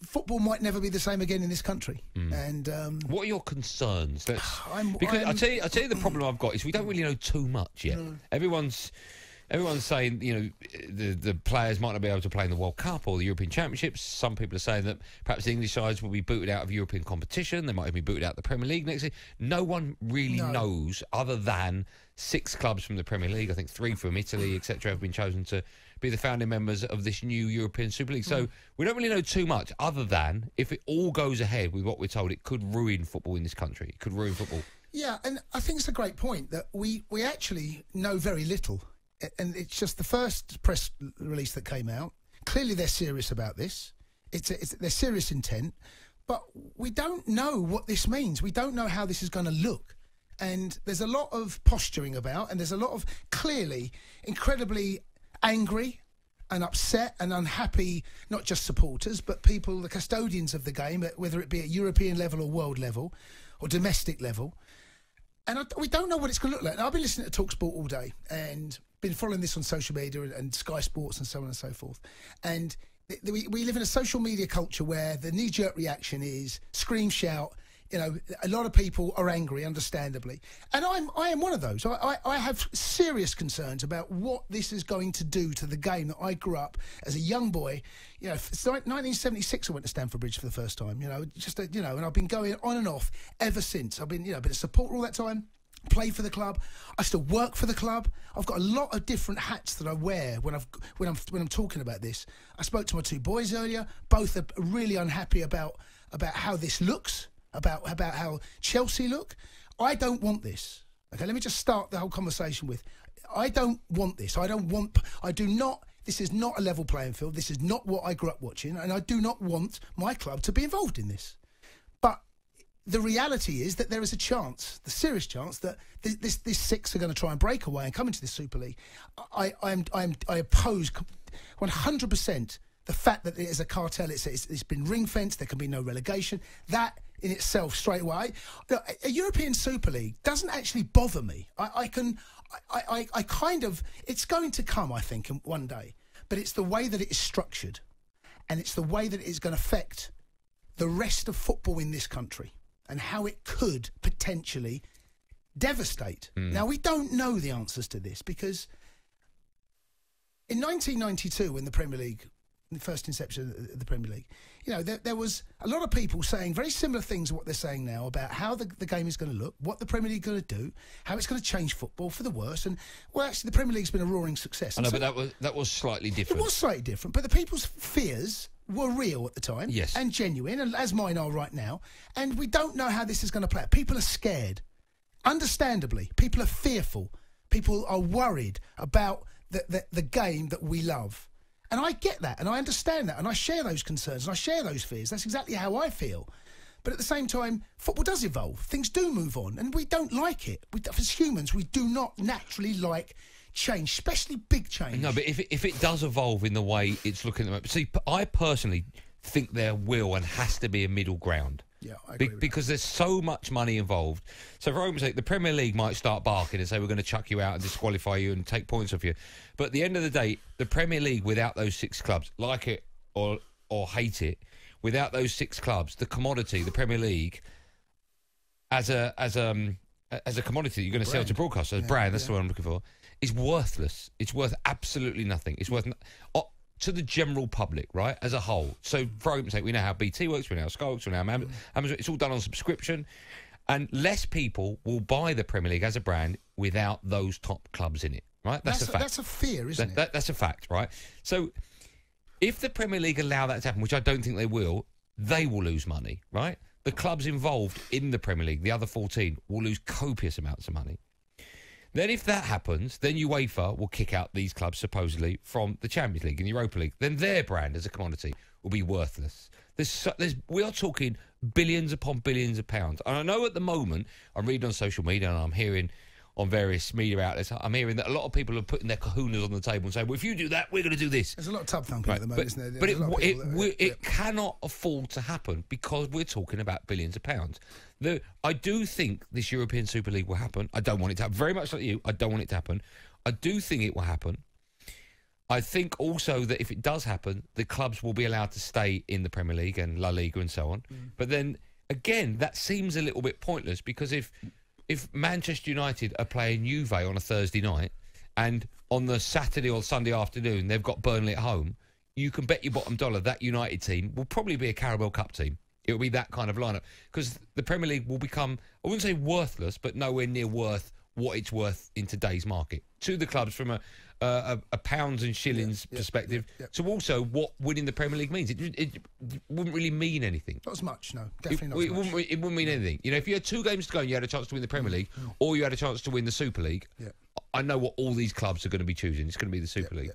football might never be the same again in this country. And what are your concerns? Because I tell you the problem I've got is we don't really know too much yet. Everyone's saying, you know, the players might not be able to play in the World Cup or the European Championships. Some people are saying that perhaps the English sides will be booted out of European competition. They might even be booted out of the Premier League next year. No one really knows, other than 6 clubs from the Premier League. I think 3 from Italy, etc., have been chosen to be the founding members of this new European Super League. So we don't really know too much, other than if it all goes ahead with what we're told, it could ruin football in this country. It could ruin football. Yeah, and I think it's a great point that we actually know very little. And it's just the first press release that came out. Clearly, they're serious about this. They're serious intent, but we don't know what this means. We don't know how this is going to look. And there's a lot of posturing about, and there's a lot of clearly incredibly angry and upset and unhappy, not just supporters, but people, the custodians of the game, whether it be at European level or world level or domestic level. And we don't know what it's going to look like. And I've been listening to talkSPORT all day and been following this on social media and Sky Sports and so on and so forth. And we live in a social media culture where the knee-jerk reaction is scream, shout. You know, a lot of people are angry, understandably. And I am one of those. I have serious concerns about what this is going to do to the game that I grew up as a young boy. You know, it's 1976 I went to Stamford Bridge for the first time, you know, and I've been going on and off ever since. I've been, a supporter all that time. Play for the club. I still work for the club. I've got a lot of different hats that I wear when I'm talking about this. I spoke to my 2 boys earlier. Both are really unhappy about how this looks, about how Chelsea look. I don't want this. Okay, let me just start the whole conversation with, I don't want this. This is not a level playing field. This is not what I grew up watching, and I do not want my club to be involved in this. But the reality is that there is a chance, the serious chance, that this 6 are going to try and break away and come into the Super League. I oppose 100% the fact that it is a cartel. It's been ring-fenced. There can be no relegation. That in itself, straight away, a European Super League doesn't actually bother me. It's going to come, I think, one day. But it's the way that it is structured, and it's the way that it is going to affect the rest of football in this country, and how it could potentially devastate. Now, we don't know the answers to this, because in 1992, when the Premier League, the first inception of the Premier League, you know, there was a lot of people saying very similar things to what they're saying now about how the game is going to look, what the Premier League is going to do, how it's going to change football for the worse. And, well, actually, the Premier League's been a roaring success. I know, but that was slightly different. It was slightly different, but the people's fears were real at the time, yes, and genuine, and as mine are right now. And we don't know how this is going to play out. People are scared, understandably. People are fearful. People are worried about the game that we love. And I get that, and I understand that, and I share those concerns, and I share those fears. That's exactly how I feel. But at the same time, football does evolve. Things do move on, and we don't like it. As humans, we do not naturally like change, especially big change. No, but if it does evolve in the way it's looking at the moment... See, I personally think there will and has to be a middle ground. Yeah, I agree because there's so much money involved. So, for argument's sake, the Premier League might start barking and say, we're going to chuck you out and disqualify you and take points off you. But at the end of the day, the Premier League, without those 6 clubs, like it or hate it, without those 6 clubs, the commodity, the Premier League, as a commodity you're going to sell to broadcasters, as a brand, that's the word I'm looking for, is worthless. It's worth absolutely nothing. It's worth... to the general public, right, as a whole. So, for argument's sake, we know how BT works, we know how Sky works, we know how Amazon... It's all done on subscription. And less people will buy the Premier League as a brand without those top clubs in it, right? That's a fact. That's a fear, isn't it? That's a fact, right? So, if the Premier League allow that to happen, which I don't think they will lose money, right? The clubs involved in the Premier League, the other 14, will lose copious amounts of money. Then if that happens, then UEFA will kick out these clubs, supposedly, from the Champions League and the Europa League. Then their brand as a commodity will be worthless. We are talking billions upon billions of pounds. And I know at the moment, I'm reading on social media and I'm hearing on various media outlets, I'm hearing that a lot of people are putting their kahunas on the table and saying, well, if you do that, we're going to do this. There's a lot of tub thumping at the moment, isn't there? But it cannot afford to happen because we're talking about billions of pounds. I do think this European Super League will happen. I don't want it to happen. Very much like you, I don't want it to happen. I do think it will happen. I think also that if it does happen, the clubs will be allowed to stay in the Premier League and La Liga and so on. But then, again, that seems a little bit pointless because if Manchester United are playing Juve on a Thursday night and on the Saturday or Sunday afternoon they've got Burnley at home, you can bet your bottom dollar that United team will probably be a Carabao Cup team. It will be that kind of lineup because the Premier League will become, I wouldn't say worthless, but nowhere near worth what it's worth in today's market to the clubs from a pounds and shillings perspective. So also what winning the Premier League means. It wouldn't really mean anything. Not as much, no. Definitely not as much. It wouldn't mean anything. You know, if you had 2 games to go and you had a chance to win the Premier League or you had a chance to win the Super League, I know what all these clubs are going to be choosing. It's going to be the Super League.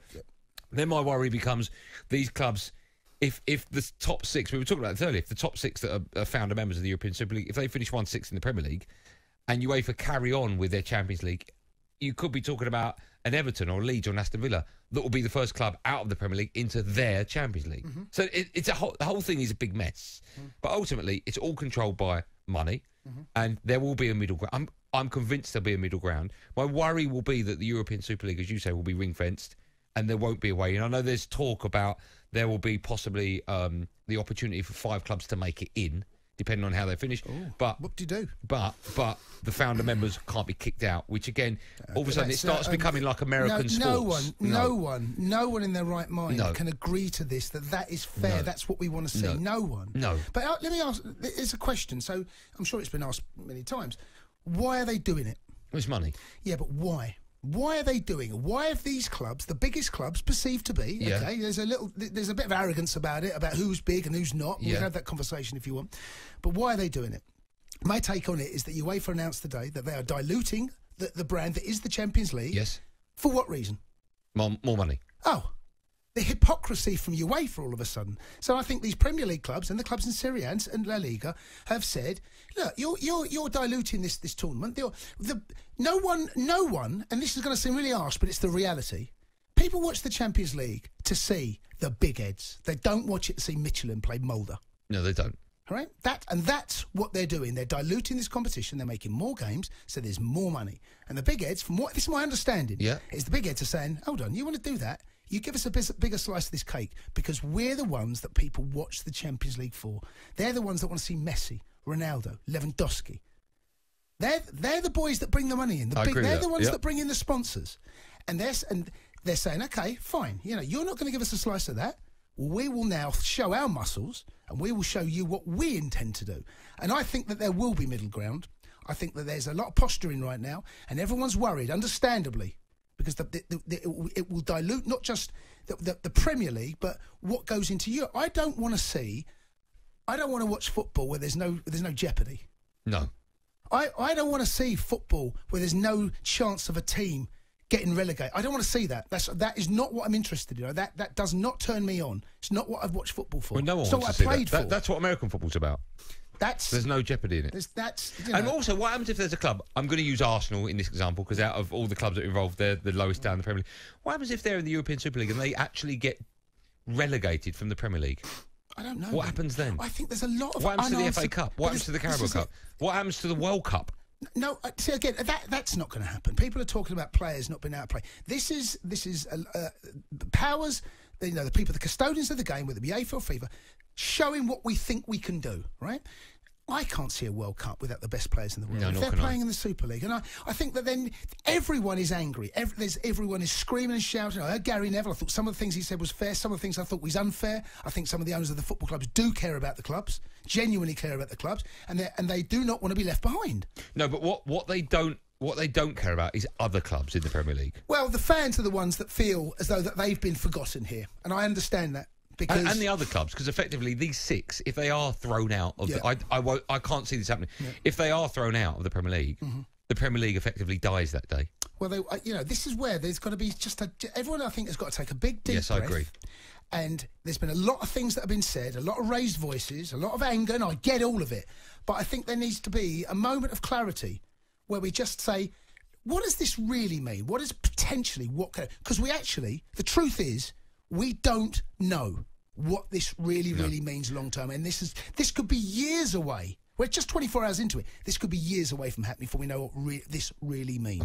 Then my worry becomes these clubs, if the top 6, we were talking about this earlier, if the top 6 that are founder members of the European Super League, if they finish 1/6 in the Premier League and UEFA carry on with their Champions League, you could be talking about an Everton or Leeds or an Aston Villa that will be the first club out of the Premier League into their Champions League. So it's the whole thing is a big mess. But ultimately, it's all controlled by money, and there will be a middle ground. I'm convinced there'll be a middle ground. My worry will be that the European Super League, as you say, will be ring-fenced, and there won't be a way. And I know there's talk about there will be possibly the opportunity for 5 clubs to make it in, depending on how they finish. But what do you do? But the founder members can't be kicked out, which again, all of a sudden it starts becoming like American sports. No one in their right mind can agree to this. That is fair. That's what we want to see. No one. No. But let me ask. It's a question. So I'm sure it's been asked many times. Why are they doing it? It's money. Yeah, but why? Why are they doing it? Why have these clubs, the biggest clubs, perceived to be? Okay, there's a bit of arrogance about it, about who's big and who's not. We'll have that conversation if you want. But why are they doing it? My take on it is that UEFA announced today that they are diluting the brand that is the Champions League. Yes. For what reason? More money. Oh, the hypocrisy from UEFA all of a sudden. So I think these Premier League clubs and the clubs in Serie A and La Liga have said, look, you're diluting this tournament. No one, and this is going to seem really harsh, but it's the reality. People watch the Champions League to see the big heads. They don't watch it to see Michelin play Mulder. No, they don't. All right? That's what they're doing. They're diluting this competition. They're making more games, so there's more money. And the big heads, this is my understanding, is the big heads are saying, hold on, you want to do that? You give us a bigger slice of this cake because we're the ones that people watch the Champions League for. They're the ones that want to see Messi, Ronaldo, Lewandowski. They're the boys that bring the money in. They're the ones that bring in the sponsors. And they're saying, okay, fine. You know, you're not going to give us a slice of that. Well, we will now show our muscles and we will show you what we intend to do. And I think that there will be middle ground. I think that there's a lot of posturing right now and everyone's worried, understandably, because it will dilute not just the Premier League, but what goes into Europe. I don't want to watch football where there's no jeopardy. No. I don't want to see football where there's no chance of a team getting relegated. I don't want to see that. That is not what I'm interested in. That does not turn me on. It's not what I've watched football for. Well, no one it's not wants what to I see played that. for. That's what American football's about. There's no jeopardy in it. And also, what happens if there's a club? I'm going to use Arsenal in this example because out of all the clubs that are involved, they're the lowest down in the Premier League. What happens if they're in the European Super League and they actually get relegated from the Premier League? I don't know. What happens then? I think there's a lot of What happens to the FA Cup? What happens to the Carabao Cup? What happens to the World Cup? No, see again, that's not going to happen. People are talking about players not being able to play. This is powers. The people, the custodians of the game, whether it be UEFA or FIFA, showing what we think we can do. Right? I can't see a World Cup without the best players in the world. No, if they're playing in the Super League, and I think that then everyone is angry. Everyone is screaming and shouting. I heard Gary Neville. I thought some of the things he said was fair. Some of the things I thought was unfair. I think some of the owners of the football clubs do care about the clubs, genuinely care about the clubs, and they do not want to be left behind. No, but what they don't care about is other clubs in the Premier League. Well, the fans are the ones that feel as though that they've been forgotten here, and I understand that. Because and the other clubs, because effectively these 6, if they are thrown out of I can't see this happening. Yeah. If they are thrown out of the Premier League, the Premier League effectively dies that day. Well, this is where there's got to be everyone. I think has got to take a big deep breath. Yes, I agree. And there's been a lot of things that have been said, a lot of raised voices, a lot of anger, and I get all of it. But I think there needs to be a moment of clarity where we just say, what does this really mean? What is potentially because the truth is, we don't know what this really means long term, and this could be years away. We're just 24 hours into it. This could be years away from happening before we know what this really means. Okay.